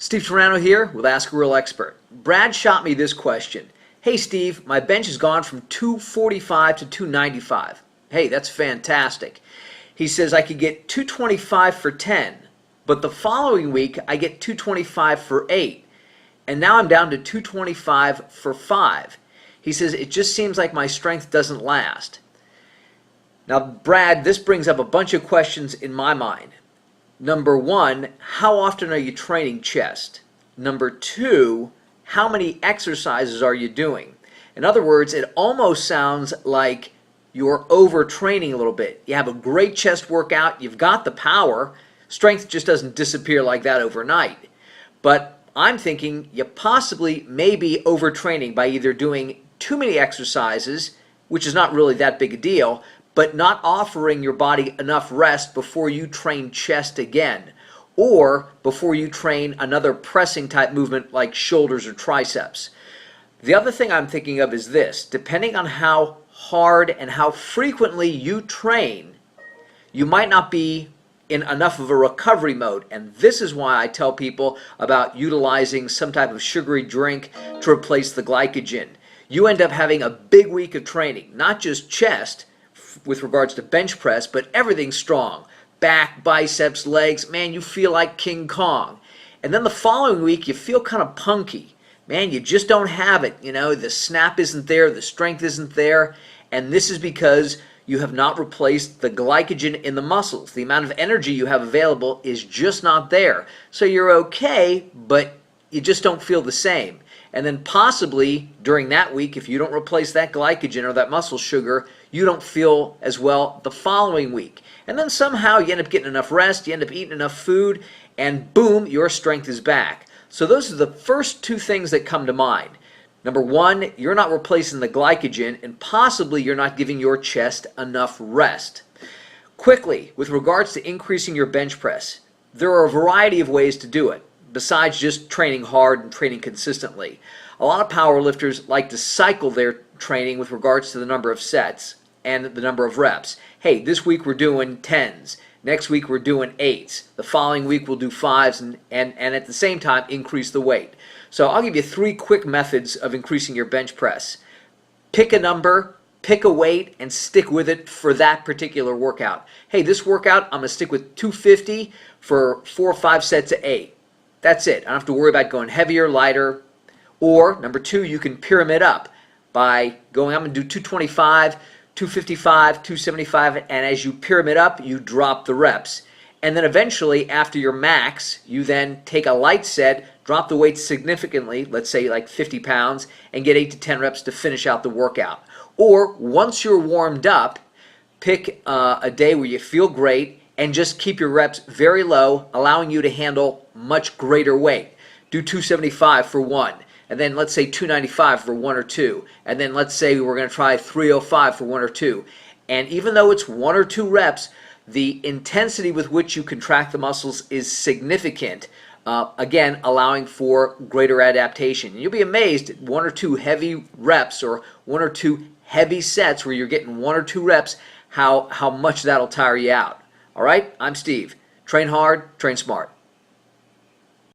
Steve Turano here with Ask a Real Expert. Brad shot me this question. Hey Steve, my bench has gone from 245 to 295. Hey, that's fantastic. He says I could get 225 for 10, but the following week I get 225 for 8, and now I'm down to 225 for 5. He says it just seems like my strength doesn't last. Now, Brad, this brings up a bunch of questions in my mind. Number one, how often are you training chest? Number two, how many exercises are you doing? In other words, it almost sounds like you're overtraining a little bit. You have a great chest workout, you've got the power, strength just doesn't disappear like that overnight. But I'm thinking you possibly may be overtraining by either doing too many exercises, which is not really that big a deal, but not offering your body enough rest before you train chest again, or before you train another pressing type movement like shoulders or triceps. The other thing I'm thinking of is this: depending on how hard and how frequently you train, you might not be in enough of a recovery mode. And this is why I tell people about utilizing some type of sugary drink to replace the glycogen. You end up having a big week of training, not just chest with regards to bench press, but everything's strong. Back, biceps, legs, man, you feel like King Kong. And then the following week, you feel kind of punky. Man, you just don't have it. You know, the snap isn't there, the strength isn't there, and this is because you have not replaced the glycogen in the muscles. The amount of energy you have available is just not there. So you're okay, but you just don't feel the same. And then possibly during that week, if you don't replace that glycogen or that muscle sugar, you don't feel as well the following week. And then somehow you end up getting enough rest, you end up eating enough food, and boom, your strength is back. So those are the first two things that come to mind. Number one, you're not replacing the glycogen, and possibly you're not giving your chest enough rest. Quickly, with regards to increasing your bench press, there are a variety of ways to do it, besides just training hard and training consistently. A lot of power lifters like to cycle their training with regards to the number of sets and the number of reps. Hey, this week we're doing 10s. Next week we're doing 8s. The following week we'll do 5s and at the same time increase the weight. So I'll give you 3 quick methods of increasing your bench press. Pick a number, pick a weight, and stick with it for that particular workout. Hey, this workout I'm going to stick with 250 for 4 or 5 sets of 8. That's it. I don't have to worry about going heavier, lighter. Or, number 2, you can pyramid up by going, I'm going to do 225, 255, 275, and as you pyramid up, you drop the reps. And then eventually, after your max, you then take a light set, drop the weight significantly, let's say like 50 pounds, and get 8 to 10 reps to finish out the workout. Or, once you're warmed up, pick a day where you feel great, and just keep your reps very low, allowing you to handle much greater weight. Do 275 for 1, and then let's say 295 for 1 or 2, and then let's say we're going to try 305 for 1 or 2. And even though it's 1 or 2 reps, the intensity with which you contract the muscles is significant, again, allowing for greater adaptation. And you'll be amazed at 1 or 2 heavy reps or 1 or 2 heavy sets where you're getting 1 or 2 reps, how much that'll tire you out. All right, I'm Steve. Train hard, train smart.